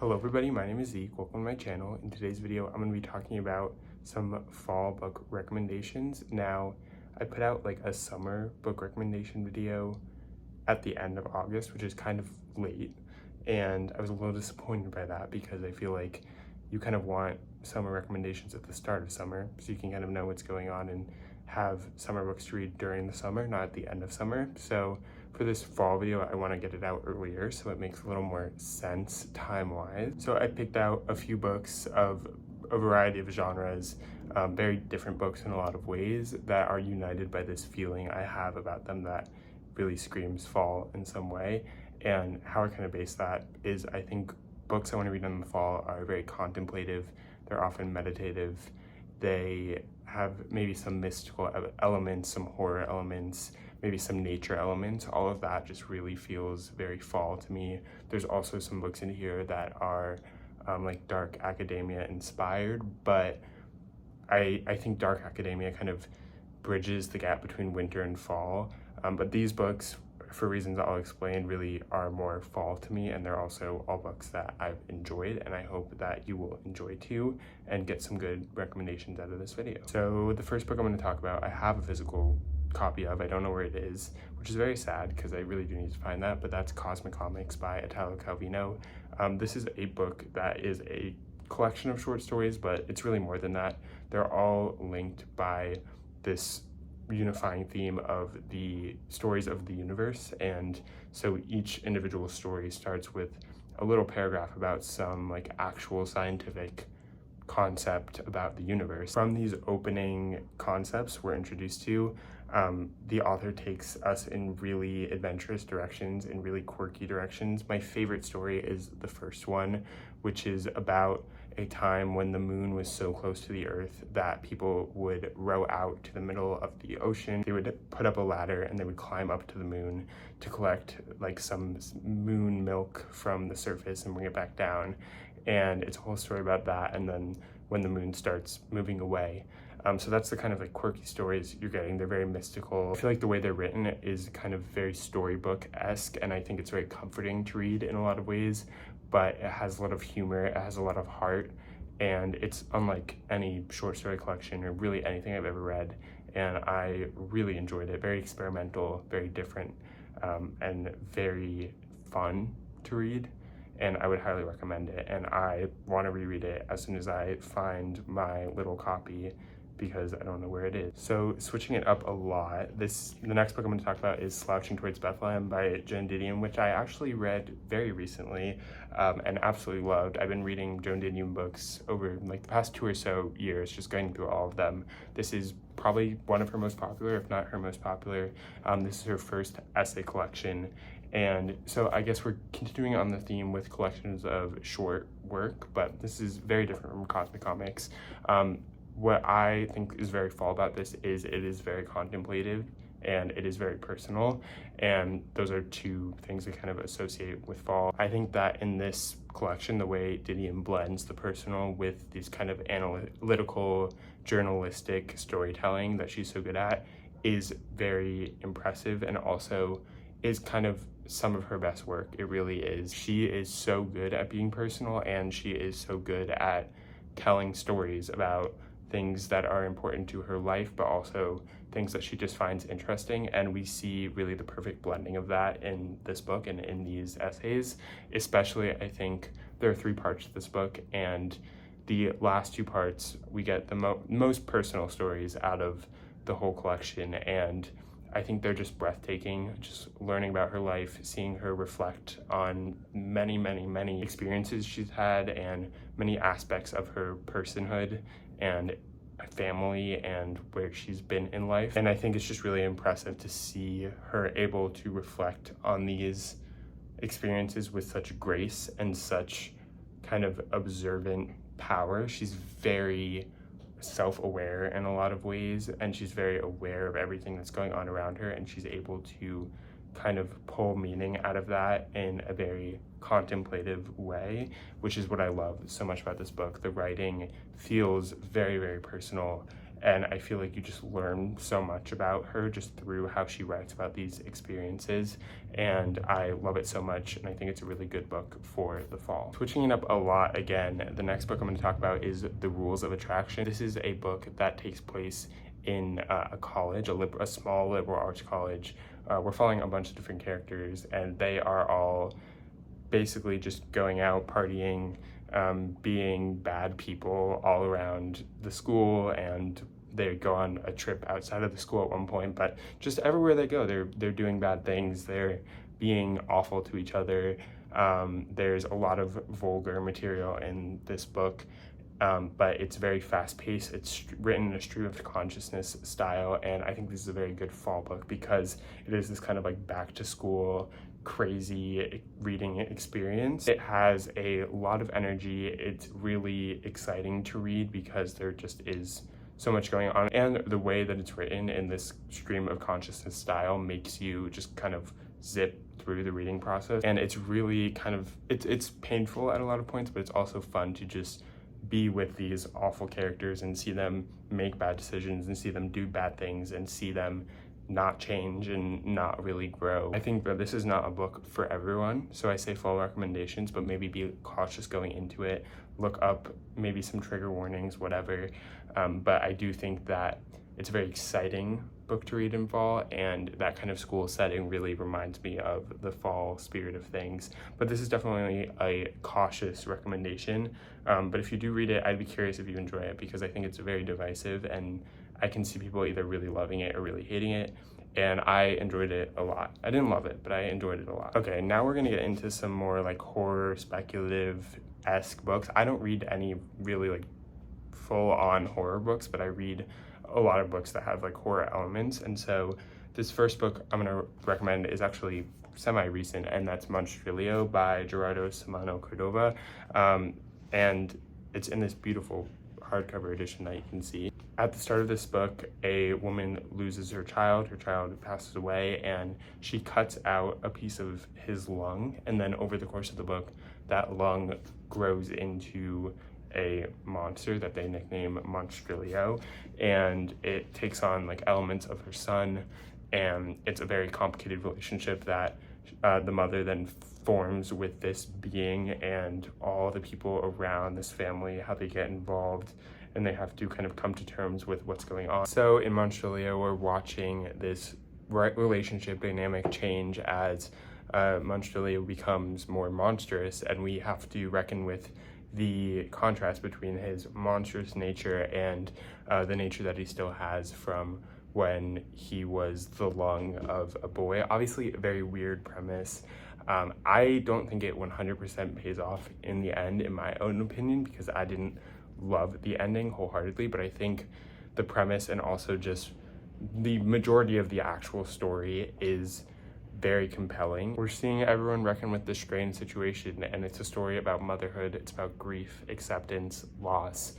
Hello everybody, my name is Zeke. Welcome to my channel. In today's video, I'm going to be talking about some fall book recommendations. Now, I put out like a summer book recommendation video at the end of August, which is kind of late, and I was a little disappointed by that because I feel like you kind of want summer recommendations at the start of summer so you can kind of know what's going on and have summer books to read during the summer, not at the end of summer. So for this fall video, I want to get it out earlier so it makes a little more sense time-wise. So I picked out a few books of a variety of genres, very different books in a lot of ways that are united by this feeling I have about them that really screams fall in some way. And how I kind of base that is I think books I want to read in the fall are very contemplative, they're often meditative, they have maybe some mystical elements, some horror elements, maybe some nature elements. All of that just really feels very fall to me. There's also some books in here that are like dark academia inspired, but I think dark academia kind of bridges the gap between winter and fall. But these books, for reasons I'll explain, really are more fall to me, and they're also all books that I've enjoyed, and I hope that you will enjoy too and get some good recommendations out of this video. So the first book I'm going to talk about, I have a physical copy of. I don't know where it is, which is very sad because I really do need to find that, but that's Cosmic Comics by Italo Calvino. This is a book that is a collection of short stories, but it's really more than that. They're all linked by this unifying theme of the stories of the universe, and so each individual story starts with a little paragraph about some like actual scientific concept about the universe. From these opening concepts we're introduced to, the author takes us in really adventurous directions, in really quirky directions. My favorite story is the first one, which is about a time when the moon was so close to the earth that people would row out to the middle of the ocean. They would put up a ladder and they would climb up to the moon to collect like some moon milk from the surface and bring it back down. And it's a whole story about that, and then when the moon starts moving away. So that's the kind of like quirky stories you're getting. They're very mystical. I feel like the way they're written is kind of very storybook-esque, and I think it's very comforting to read in a lot of ways, but it has a lot of humor, it has a lot of heart, and it's unlike any short story collection or really anything I've ever read, and I really enjoyed it. Very experimental, very different, and very fun to read, and I would highly recommend it, and I want to reread it as soon as I find my little copy because I don't know where it is. So switching it up a lot, the next book I'm going to talk about is Slouching Towards Bethlehem by Joan Didion, which I actually read very recently and absolutely loved. I've been reading Joan Didion books over like the past 2 or so years, just going through all of them. This is probably one of her most popular, if not her most popular. This is her first essay collection. And so I guess we're continuing on the theme with collections of short work, but this is very different from Cosmic Comics. What I think is very fall about this is it is very contemplative and it is very personal, and those are two things we kind of associate with fall. I think that in this collection, the way Didion blends the personal with these kind of analytical, journalistic storytelling that she's so good at is very impressive, and also is kind of some of her best work. It really is. She is so good at being personal, and she is so good at telling stories about things that are important to her life, but also things that she just finds interesting. And we see really the perfect blending of that in this book and in these essays. Especially, I think there are 3 parts to this book, and the last 2 parts, we get the most personal stories out of the whole collection, and I think they're just breathtaking, just learning about her life, seeing her reflect on many, many, many experiences she's had and many aspects of her personhood and family and where she's been in life. And I think it's just really impressive to see her able to reflect on these experiences with such grace and such kind of observant power. She's very self-aware in a lot of ways, and she's very aware of everything that's going on around her, and she's able to kind of pull meaning out of that in a very contemplative way, which is what I love so much about this book. The writing feels very, very personal, and I feel like you just learn so much about her just through how she writes about these experiences, and I love it so much, and I think it's a really good book for the fall. Switching it up a lot again, the next book I'm going to talk about is The Rules of Attraction. This is a book that takes place in a college, a small liberal arts college. We're following a bunch of different characters, and they are all basically just going out, partying, being bad people all around the school, and they go on a trip outside of the school at one point, but just everywhere they go, they're doing bad things, they're being awful to each other. There's a lot of vulgar material in this book, but it's very fast-paced. It's written in a stream of consciousness style, and I think this is a very good fall book because it is this kind of like back-to-school crazy reading experience. It has a lot of energy. It's really exciting to read because there just is so much going on, and the way that it's written in this stream of consciousness style makes you just kind of zip through the reading process, and it's really kind of it's painful at a lot of points, but it's also fun to just be with these awful characters and see them make bad decisions and see them do bad things and see them not change and not really grow. I think that this is not a book for everyone, so I say fall recommendations, but maybe be cautious going into it. Look up maybe some trigger warnings, whatever, but I do think that it's a very exciting book to read in fall, and that kind of school setting really reminds me of the fall spirit of things. But this is definitely a cautious recommendation, but if you do read it, I'd be curious if you enjoy it, because I think it's very divisive, and I can see people either really loving it or really hating it, and I enjoyed it a lot. I didn't love it, but I enjoyed it a lot. Okay, now we're gonna get into some more like horror speculative-esque books. I don't read any really like full-on horror books, but I read a lot of books that have like horror elements, and so this first book I'm gonna recommend is actually semi-recent, and that's Monstrilio by Gerardo Samano Cordova, and it's in this beautiful hardcover edition that you can see. At the start of this book, a woman loses her child passes away, and she cuts out a piece of his lung, and then over the course of the book, that lung grows into a monster that they nickname Monstrilio, and it takes on like elements of her son, and it's a very complicated relationship that the mother then forms with this being, and all the people around this family, how they get involved, and they have to kind of come to terms with what's going on. So in Monstrilio, we're watching this relationship dynamic change as Monstrilio becomes more monstrous, and we have to reckon with the contrast between his monstrous nature and the nature that he still has from when he was the lung of a boy. Obviously, a very weird premise. I don't think it 100% pays off in the end, in my own opinion, because I didn't love the ending wholeheartedly, but I think the premise and also just the majority of the actual story is very compelling. We're seeing everyone reckon with this strained situation, and it's a story about motherhood, it's about grief, acceptance, loss,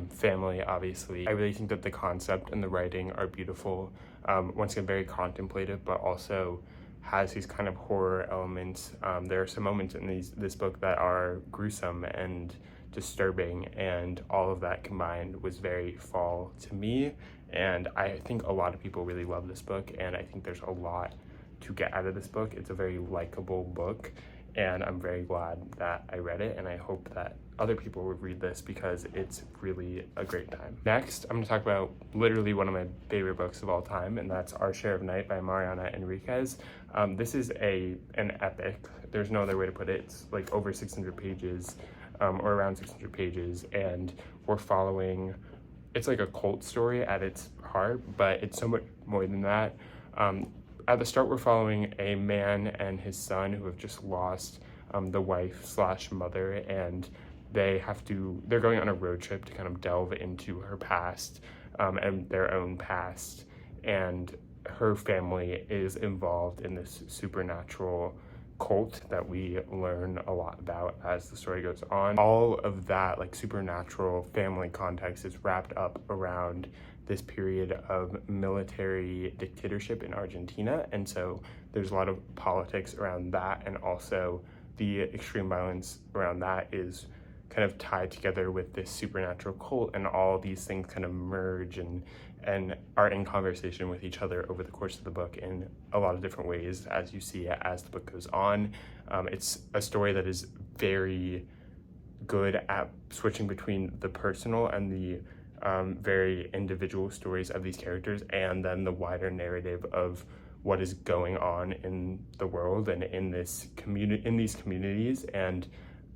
family, obviously. I really think that the concept and the writing are beautiful. Once again, very contemplative, but also has these kind of horror elements. There are some moments in this book that are gruesome and disturbing, and all of that combined was very fall to me, and I think a lot of people really love this book, and I think there's a lot to get out of this book. It's a very likable book, and I'm very glad that I read it, and I hope that other people would read this because it's really a great time. Next, I'm gonna talk about literally one of my favorite books of all time, and that's Our Share of Night by Mariana Enriquez. This is an epic. There's no other way to put it. It's like over 600 pages, or around 600 pages, and we're following, it's like a cult story at its heart, but it's so much more than that. At the start, we're following a man and his son who have just lost the wife/mother, and they're going on a road trip to kind of delve into her past and their own past, and her family is involved in this supernatural cult that we learn a lot about as the story goes on. All of that like supernatural family context is wrapped up around this period of military dictatorship in Argentina, and so there's a lot of politics around that, and also the extreme violence around that is kind of tied together with this supernatural cult, and all these things kind of merge and are in conversation with each other over the course of the book in a lot of different ways as you see it as the book goes on. It's a story that is very good at switching between the personal and the very individual stories of these characters, and then the wider narrative of what is going on in the world and in these communities. And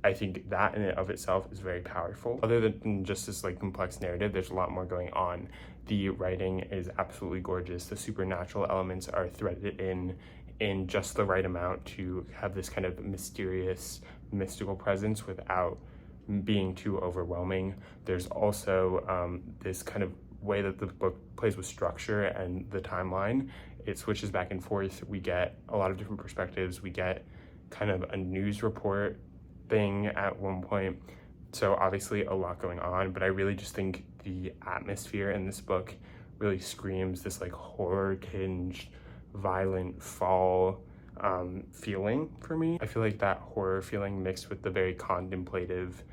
I think that in and of itself is very powerful. Other than just this like complex narrative, there's a lot more going on. The writing is absolutely gorgeous. The supernatural elements are threaded in just the right amount to have this kind of mysterious, mystical presence without being too overwhelming. There's also this kind of way that the book plays with structure and the timeline. It switches back and forth. We get a lot of different perspectives. We get kind of a news report thing at one point. So obviously a lot going on, but I really just think the atmosphere in this book really screams this like horror tinged, violent fall feeling for me. I feel like that horror feeling mixed with the very contemplative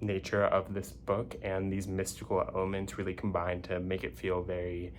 nature of this book and these mystical elements really combine to make it feel very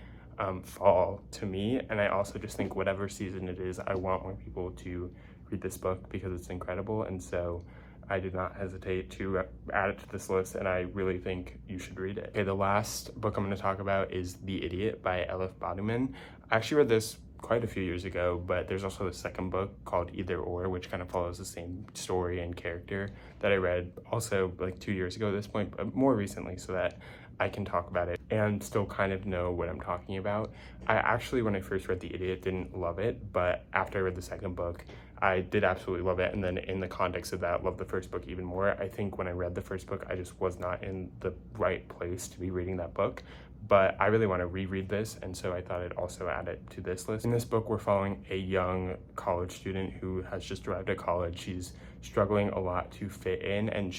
fall to me. And I also just think whatever season it is, I want more people to read this book because it's incredible. And so I did not hesitate to add it to this list, and I really think you should read it. Okay, the last book I'm going to talk about is The Idiot by Elif Batuman. I actually read this quite a few years ago, but there's also the second book called Either Or, which kind of follows the same story and character that I read also like 2 years ago at this point, but more recently, so that I can talk about it and still kind of know what I'm talking about. I actually, when I first read The Idiot, didn't love it, but after I read the second book, I did absolutely love it. And then in the context of that, loved the first book even more. I think when I read the first book, I just was not in the right place to be reading that book. But I really want to reread this, and so I thought I'd also add it to this list. In this book, we're following a young college student who has just arrived at college. She's struggling a lot to fit in, and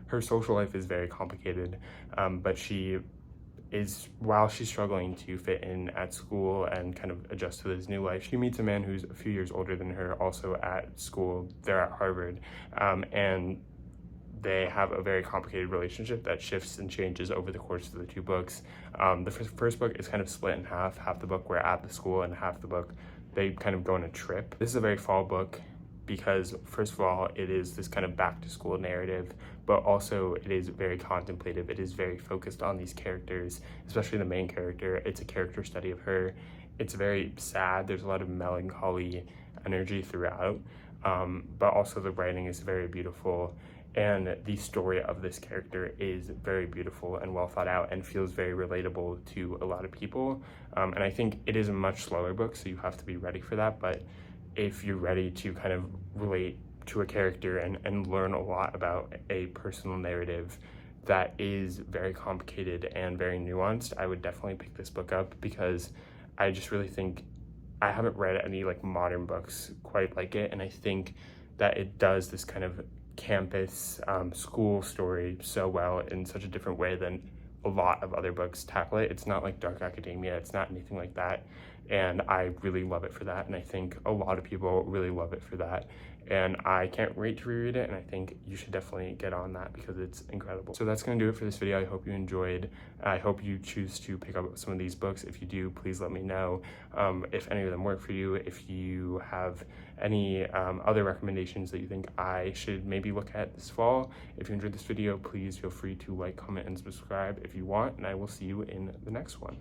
her social life is very complicated, but while she's struggling to fit in at school and kind of adjust to this new life, she meets a man who's a few years older than her, also at school. They're at Harvard, and they have a very complicated relationship that shifts and changes over the course of the two books. The first book is kind of split in half the book we're at the school and half the book they kind of go on a trip. This is a very fall book because first of all, it is this kind of back to school narrative, but also it is very contemplative. It is very focused on these characters, especially the main character. It's a character study of her. It's very sad. There's a lot of melancholy energy throughout, but also the writing is very beautiful. And the story of this character is very beautiful and well thought out and feels very relatable to a lot of people. And I think it is a much slower book, so you have to be ready for that. But if you're ready to kind of relate to a character and learn a lot about a personal narrative that is very complicated and very nuanced, I would definitely pick this book up, because I just really think I haven't read any like modern books quite like it. And I think that it does this kind of campus school story so well in such a different way than a lot of other books tackle it. It's not like dark academia, it's not anything like that, and I really love it for that, and I think a lot of people really love it for that, and I can't wait to reread it, and I think you should definitely get on that because it's incredible. So that's going to do it for this video. I hope you enjoyed. I hope you choose to pick up some of these books. If you do, please let me know if any of them work for you. If you have any other recommendations that you think I should maybe look at this fall. If you enjoyed this video, please feel free to like, comment, and subscribe if you want, and I will see you in the next one.